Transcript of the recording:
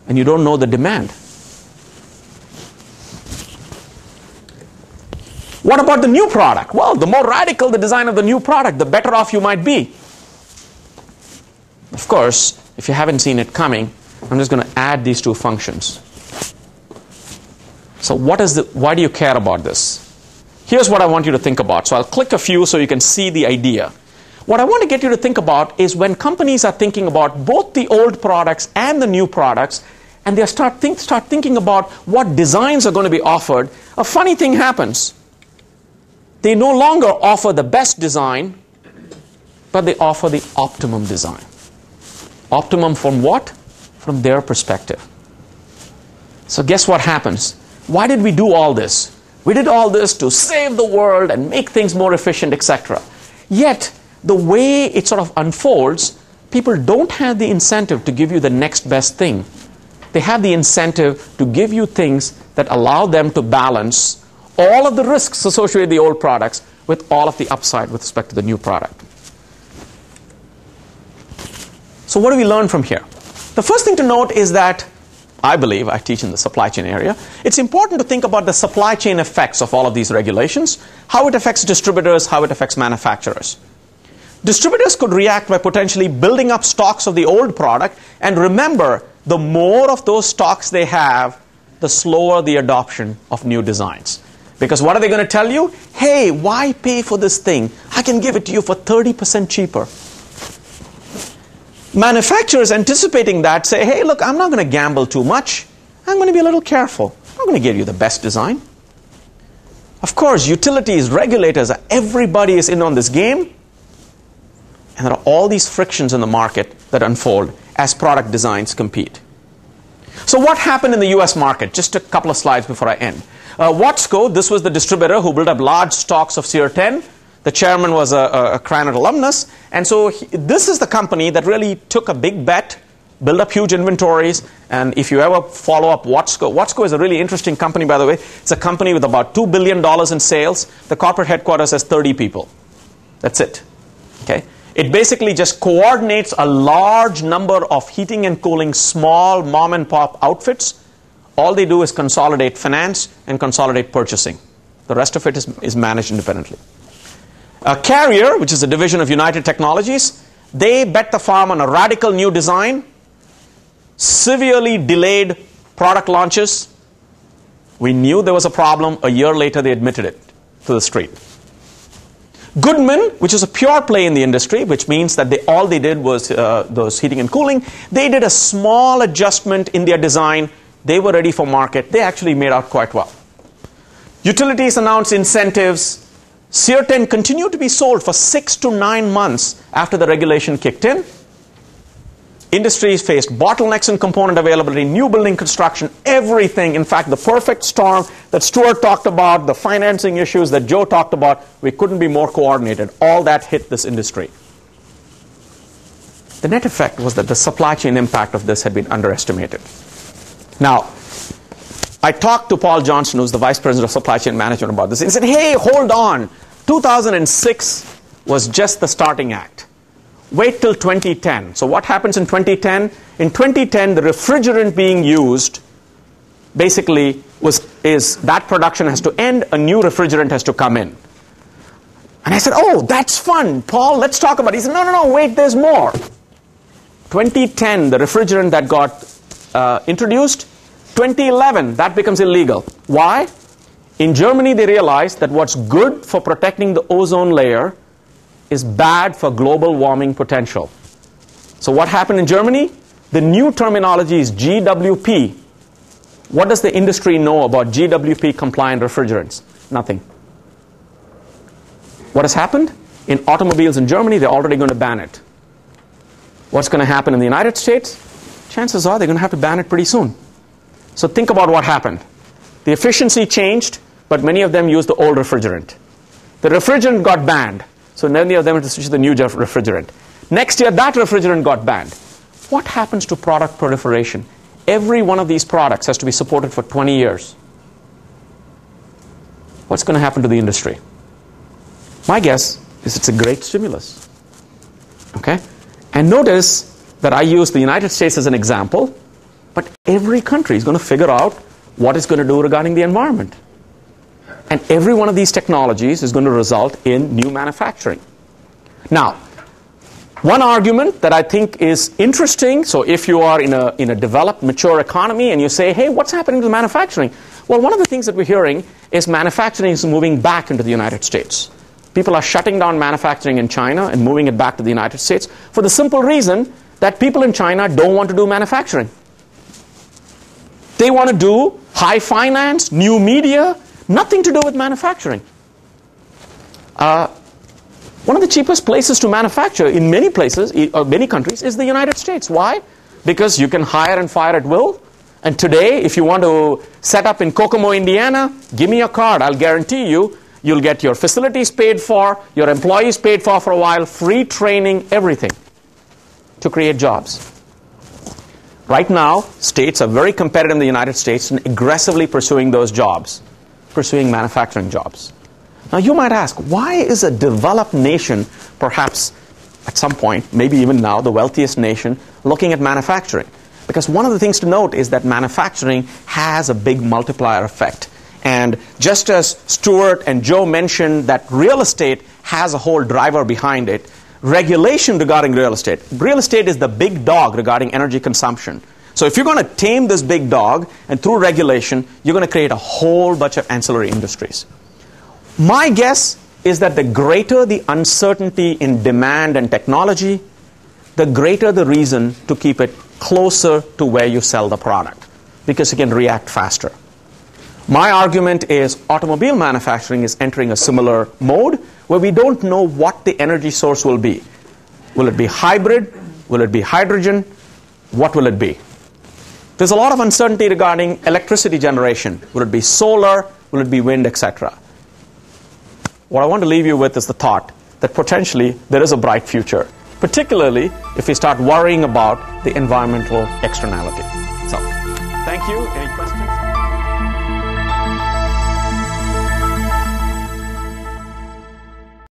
and you don't know the demand. What about the new product? Well, the more radical the design of the new product, the better off you might be. Of course, if you haven't seen it coming, I'm just going to add these two functions. So why do you care about this? Here's what I want you to think about. So I'll click a few so you can see the idea. What I want to get you to think about is when companies are thinking about both the old products and the new products, and they start thinking about what designs are going to be offered, a funny thing happens. They no longer offer the best design, but they offer the optimum design. Optimum from what? From their perspective. So guess what happens? Why did we do all this? We did all this to save the world and make things more efficient, etc. Yet, the way it sort of unfolds, people don't have the incentive to give you the next best thing. They have the incentive to give you things that allow them to balance all of the risks associated with the old products with all of the upside with respect to the new product. So what do we learn from here? The first thing to note is that I believe, I teach in the supply chain area, it's important to think about the supply chain effects of all of these regulations, how it affects distributors, how it affects manufacturers. Distributors could react by potentially building up stocks of the old product, and remember, the more of those stocks they have, the slower the adoption of new designs. Because what are they going to tell you? Hey, why pay for this thing? I can give it to you for 30% cheaper. Manufacturers anticipating that say, hey, look, I'm not going to gamble too much. I'm going to be a little careful. I'm not going to give you the best design. Of course, utilities, regulators, everybody is in on this game. And there are all these frictions in the market that unfold as product designs compete. So what happened in the US market? Just a couple of slides before I end. Watsco, this was the distributor who built up large stocks of Sear 10. The chairman was a Krannert alumnus. And so this is the company that really took a big bet, built up huge inventories. And if you ever follow up Watsco, Watsco is a really interesting company, by the way. It's a company with about $2 billion in sales. The corporate headquarters has 30 people. That's it. Okay. It basically just coordinates a large number of heating and cooling small mom and pop outfits. All they do is consolidate finance and consolidate purchasing. The rest of it is managed independently. Carrier, which is a division of United Technologies, they bet the farm on a radical new design, severely delayed product launches. We knew there was a problem. A year later, they admitted it to the street. Goodman, which is a pure play in the industry, which means that all they did was those heating and cooling. They did a small adjustment in their design. They were ready for market. They actually made out quite well. Utilities announced incentives. Sear 10 continued to be sold for 6 to 9 months after the regulation kicked in. Industries faced bottlenecks in component availability, new building construction, everything. In fact, the perfect storm that Stuart talked about, the financing issues that Joe talked about, we couldn't be more coordinated. All that hit this industry. The net effect was that the supply chain impact of this had been underestimated. Now, I talked to Paul Johnson, who's the Vice President of Supply Chain Management, about this. He said, hey, hold on. 2006 was just the starting act. Wait till 2010. So what happens in 2010? In 2010, the refrigerant being used basically is that production has to end, a new refrigerant has to come in. And I said, oh, that's fun, Paul, let's talk about it. He said, no, wait, there's more. 2010, the refrigerant that got introduced, 2011, that becomes illegal. Why? In Germany, they realized that what's good for protecting the ozone layer is bad for global warming potential. So what happened in Germany? The new terminology is GWP. What does the industry know about GWP compliant refrigerants? Nothing. What has happened? In automobiles in Germany, they're already going to ban it. What's going to happen in the United States? Chances are they're going to have to ban it pretty soon. So think about what happened. The efficiency changed, but many of them used the old refrigerant. The refrigerant got banned, so many of them had to switch to the new refrigerant. Next year, that refrigerant got banned. What happens to product proliferation? Every one of these products has to be supported for 20 years. What's going to happen to the industry? My guess is it's a great stimulus. Okay? And notice that I use the United States as an example, but every country is going to figure out what it's going to do regarding the environment. And every one of these technologies is going to result in new manufacturing. Now, one argument that I think is interesting, so if you are in a developed, mature economy and you say, hey, what's happening to manufacturing? Well, one of the things that we're hearing is manufacturing is moving back into the United States. People are shutting down manufacturing in China and moving it back to the United States for the simple reason that people in China don't want to do manufacturing. They want to do high finance, new media, nothing to do with manufacturing. One of the cheapest places to manufacture in many places, many countries, is the United States. Why? Because you can hire and fire at will. And today, if you want to set up in Kokomo, Indiana, give me a card. I'll guarantee you, you'll get your facilities paid for, your employees paid for a while, free training, everything to create jobs. Right now, states are very competitive in the United States and aggressively pursuing those jobs, pursuing manufacturing jobs. Now, you might ask, why is a developed nation, perhaps at some point, maybe even now, the wealthiest nation, looking at manufacturing? Because one of the things to note is that manufacturing has a big multiplier effect. And just as Stuart and Joe mentioned that real estate has a whole driver behind it, regulation regarding real estate is the big dog regarding energy consumption. So if you're going to tame this big dog, and through regulation, you're going to create a whole bunch of ancillary industries. My guess is that the greater the uncertainty in demand and technology, the greater the reason to keep it closer to where you sell the product, because you can react faster. My argument is automobile manufacturing is entering a similar mode where we don't know what the energy source will be. Will it be hybrid? Will it be hydrogen? What will it be? There's a lot of uncertainty regarding electricity generation. Will it be solar? Will it be wind, etc.? What I want to leave you with is the thought that potentially there is a bright future, particularly if we start worrying about the environmental externality. So, thank you. Any questions?